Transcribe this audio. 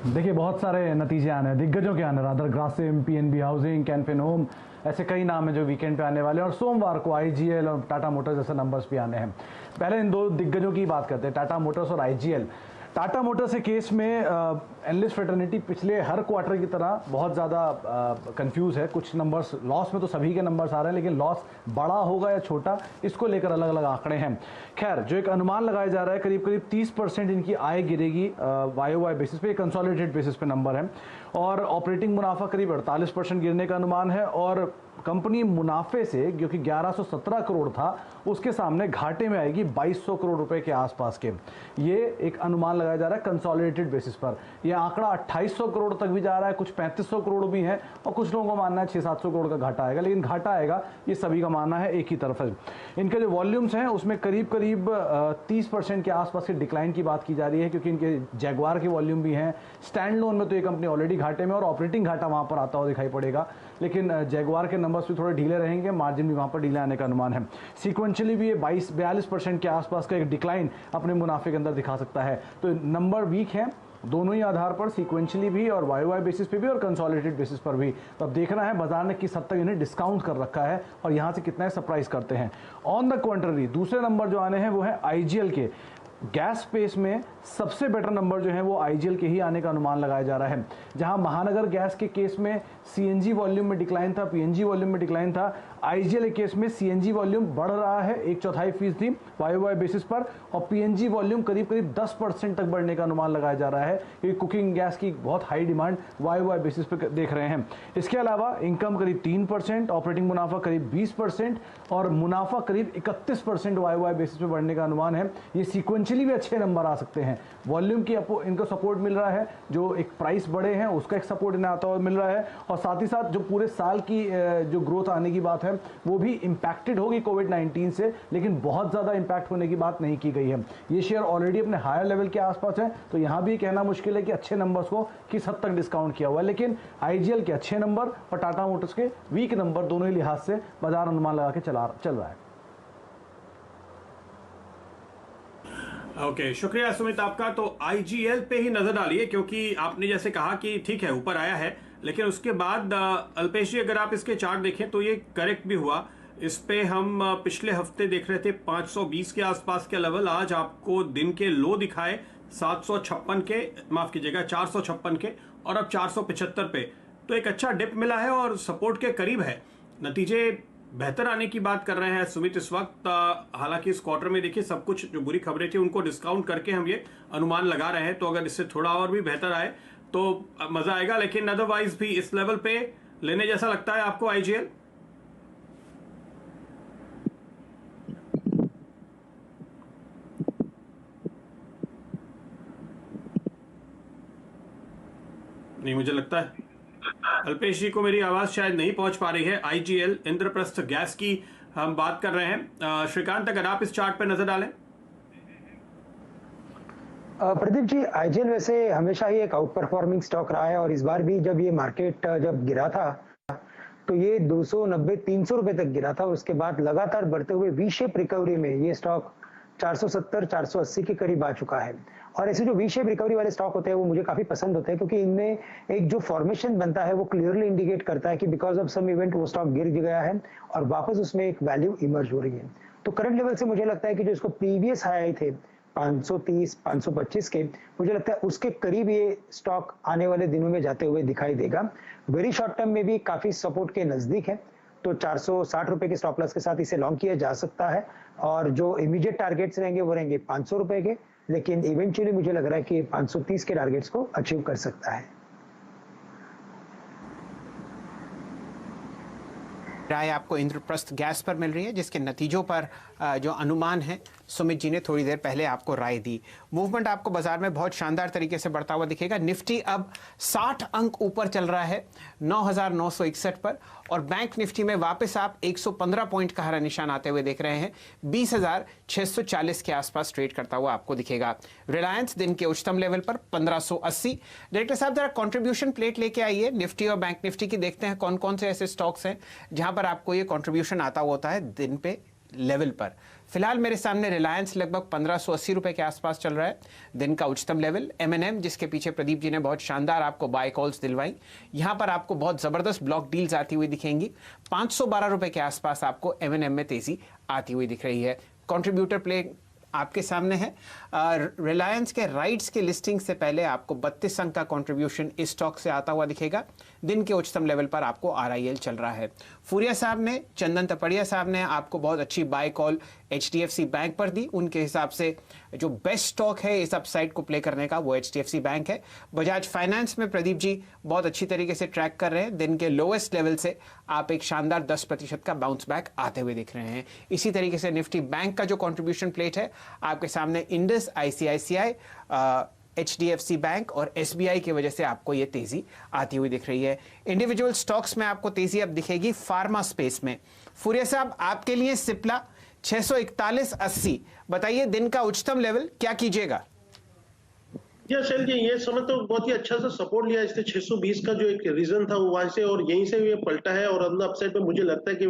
देखिए बहुत सारे नतीजे आने हैं, दिग्गजों के आने, rather Grasim, PNB housing, Canfin home, ऐसे कई नाम हैं जो वीकेंड पे आने वाले हैं और सोमवार को आईजीएल और टाटा मोटर्स जैसे नंबर्स भी आने हैं। पहले इन दो दिग्गजों की बात करते हैं, टाटा मोटर्स और आईजीएल। टाटा मोटर्स के केस में एनालिस्ट फ्रेटर्निटी पिछले हर क्वार्टर की तरह बहुत ज़्यादा कंफ्यूज है। कुछ नंबर्स लॉस में तो सभी के नंबर्स आ रहे हैं, लेकिन लॉस बड़ा होगा या छोटा इसको लेकर अलग अलग आंकड़े हैं। खैर, जो एक अनुमान लगाया जा रहा है करीब करीब 30% इनकी आय गिरेगी वाई बेसिस पे, कंसोलिडेटेड बेसिस पे नंबर है। और ऑपरेटिंग मुनाफा करीब 48% गिरने का अनुमान है और कंपनी मुनाफे से जो कि 1117 करोड़ था उसके सामने घाटे में आएगी 2200 करोड़ रुपए के आसपास के। ये एक अनुमान लगाया जा रहा है कंसोलिडेटेड बेसिस पर। यह आंकड़ा 2800 करोड़ तक भी जा रहा है, कुछ 3500 करोड़ भी है और कुछ लोगों का मानना है 600-700 करोड़ का घाटा आएगा, लेकिन घाटा आएगा ये सभी का मानना है एक ही तरफ है। इनके जो वॉल्यूम्स हैं उसमें करीब करीब 30% के आसपास के डिक्लाइन की बात की जा रही है, क्योंकि इनके जैगवार के वॉल्यूम भी हैं। स्टैंड लोन में तो ये कंपनी ऑलरेडी घाटे में और ऑपरेटिंग घाटा वहां पर आता हुआ दिखाई पड़ेगा, लेकिन जैगवार के नंबर्स भी थोड़े ढीले रहेंगे, मार्जिन भी वहां पर ढीले आने का अनुमान है। सीक्वेंशियली भी ये 22-42% के आसपास का एक डिक्लाइन अपने मुनाफे के अंदर दिखा सकता है। तो नंबर वीक है दोनों ही आधार पर, सीक्वेंशियली भी और वाई बेसिस पे भी और कंसोलिडेटेड बेसिस पर भी। तो अब देखना है बाजार ने किस हद तक इन्हें डिस्काउंट कर रखा है और यहां से कितना सरप्राइज करते हैं। ऑन द कॉन्ट्ररी दूसरे नंबर जो आने हैं वो है आईजीएल के। गैस स्पेस में सबसे बेटर नंबर जो है वो आईजीएल के ही आने का अनुमान लगाया जा रहा है। जहां महानगर गैस के केस में सीएनजी वॉल्यूम में डिक्लाइन था, पीएनजी वॉल्यूम में डिक्लाइन था, आईजीएल के केस में सीएनजी वॉल्यूम बढ़ रहा है 1/4% वाई बेसिस पर और पीएनजी वॉल्यूम करीब करीब 10% तक बढ़ने का अनुमान लगाया जा रहा है, क्योंकि कुकिंग गैस की बहुत हाई डिमांड वाई बेसिस पर देख रहे हैं। इसके अलावा इनकम करीब 3%, ऑपरेटिंग मुनाफा करीब 20% और मुनाफा करीब 31% वाई बेसिस पे बढ़ने का अनुमान है। ये सीक्वेंशियली भी अच्छे नंबर आ सकते हैं। वॉल्यूम की इनको सपोर्ट मिल रहा है, जो एक प्राइस बढ़े हैं उसका एक सपोर्ट इन्हें आता हुआ मिल रहा है और साथ ही साथ जो पूरे साल की जो ग्रोथ आने की बात है वो भी इंपैक्टेड होगी कोविड-19 से, लेकिन बहुत ज्यादा इंपैक्ट होने की बात नहीं की गई है। ये शेयर ऑलरेडी अपने हायर लेवल के आसपास है, तो यहां भी कहना मुश्किल है कि अच्छे नंबर्स को किस हद तक डिस्काउंट किया हुआ है, लेकिन आईजीएल के अच्छे नंबर और टाटा मोटर्स के वीक नंबर दोनों ही लिहाज से बाजार अनुमान लगा के चल रहा है। ओके, शुक्रिया सुमित आपका। तो आईजीएल पे ही नजर डालिए, क्योंकि आपने जैसे कहा कि ठीक है ऊपर आया है, लेकिन उसके बाद अल्पेश जी अगर आप इसके चार्ट देखें तो ये करेक्ट भी हुआ। इस पे हम पिछले हफ्ते देख रहे थे 520 के आसपास के लेवल, आज आपको दिन के लो दिखाए 756 के, माफ कीजिएगा 456 के, और अब 475 पे। तो एक अच्छा डिप मिला है और सपोर्ट के करीब है। नतीजे बेहतर आने की बात कर रहे हैं सुमित इस वक्त। हालांकि इस क्वार्टर में देखिए सब कुछ जो बुरी खबरें थी उनको डिस्काउंट करके हम ये अनुमान लगा रहे हैं, तो अगर इससे थोड़ा और भी बेहतर आए तो मजा आएगा, लेकिन अदरवाइज भी इस लेवल पे लेने जैसा लगता है आपको आईजीएल? नहीं, मुझे लगता है अल्पेश जी को मेरी आवाज शायद नहीं पहुंच पा रही है। आईजीएल इंद्रप्रस्थ गैस की हम बात कर रहे हैं। श्रीकांत अगर आप इस चार्ट पर नजर डालें। प्रदीप जी, आईजीएल वैसे हमेशा ही एक आउट परफॉर्मिंग स्टॉक रहा है और इस बार भी जब ये मार्केट जब गिरा था तो ये 290-300 रुपए तक गिरा था। उसके बाद लगातार बढ़ते हुए वी शेप रिकवरी में ये स्टॉक 470-480 के करीब आ चुका है। और ऐसे जो वी शेप रिकवरी वाले स्टॉक होते हैं वो मुझे काफी पसंद होते हैं, क्योंकि इनमें एक जो फॉर्मेशन बनता है वो क्लियरली इंडिकेट करता है कि बिकॉज ऑफ सम इवेंट वो स्टॉक गिर गया है और वापस उसमें एक वैल्यू इमर्ज हो रही है। तो करंट लेवल से मुझे लगता है कि जो इसको प्रीवियस हाई थे 530-525 के, मुझे लगता है उसके करीब ये स्टॉक आने वाले दिनों में जाते हुए दिखाई देगा। वेरी शॉर्ट टर्म में भी काफी सपोर्ट के नजदीक है, तो 460 रुपए के स्टॉप लॉस के साथ इसे लॉन्ग किया जा सकता है और जो इमीडिएट टारगेट्स रहेंगे वो रहेंगे 500 रुपए के, लेकिन इवेंचुअली मुझे लग रहा है कि 530 के टारगेट्स को अचीव कर सकता है। राय आपको इंद्रप्रस्थ गैस पर मिल रही है, जिसके नतीजों पर जो अनुमान है सुमित जी ने थोड़ी देर पहले आपको राय दी। मूवमेंट आपको बाजार में बहुत शानदार तरीके से बढ़ता हुआ दिखेगा। निफ्टी अब 60 अंक ऊपर चल रहा है 9,961 पर और बैंक निफ्टी में वापस आप 115 पॉइंट का हरा निशान आते हुए देख रहे हैं। 20,640 के आसपास ट्रेड करता हुआ आपको दिखेगा। रिलायंस दिन के उच्चतम लेवल पर 1580। डायरेक्टर साहब जरा कंट्रीब्यूशन प्लेट लेके आइए निफ्टी और बैंक निफ्टी की, देखते हैं कौन कौन से ऐसे स्टॉक्स हैं जहां पर आपको ये कंट्रीब्यूशन आता हुआ होता है दिन पे लेवल पर। फिलहाल मेरे सामने रिलायंस लगभग 1580 रुपए के आसपास चल रहा है, दिन का उच्चतम लेवल। M&M, जिसके पीछे प्रदीप जी ने बहुत शानदार आपको बाय कॉल्स दिलवाई, यहां पर आपको बहुत जबरदस्त ब्लॉक डील्स आती हुई दिखेंगी। 512 रुपए के आसपास आपको M&M में तेजी आती हुई दिख रही है। कंट्रीब्यूटर प्ले आपके सामने है। रिलायंस के राइट्स के लिस्टिंग से पहले आपको 32 अंक का कंट्रीब्यूशन इस स्टॉक से आता हुआ दिखेगा। दिन के उच्चतम लेवल पर आपको RIL चल रहा है। फूरिया साहब ने, चंदन तपड़िया साहब ने आपको बहुत अच्छी बाय कॉल HDFC बैंक पर दी। उनके हिसाब से जो बेस्ट स्टॉक है इस अपसाइड को प्ले करने का वो HDFC बैंक है। बजाज फाइनेंस में प्रदीप जी बहुत अच्छी तरीके से ट्रैक कर रहे हैं। दिन के लोएस्ट लेवल से आप एक शानदार 10% का बाउंस बैक आते हुए दिख रहे हैं। इसी तरीके से निफ्टी बैंक का जो कंट्रीब्यूशन प्लेट है आपके सामने, इंडस, ICICI, HDFC बैंक और SBI की वजह से आपको ये तेजी आती हुई दिख रही है। इंडिविजुअल स्टॉक्स में आपको तेजी अब दिखेगी फार्मा स्पेस में। फूरिया साहब, आपके लिए सिप्ला 641.80, बताइए दिन का उच्चतम लेवल क्या कीजिएगा? या शैल जी, ये समय तो बहुत ही अच्छा सा सपोर्ट लिया इसने 620 का जो एक रीजन था वो वहां से, और यहीं से ये पलटा है और अपना अपसाइड पे मुझे लगता है कि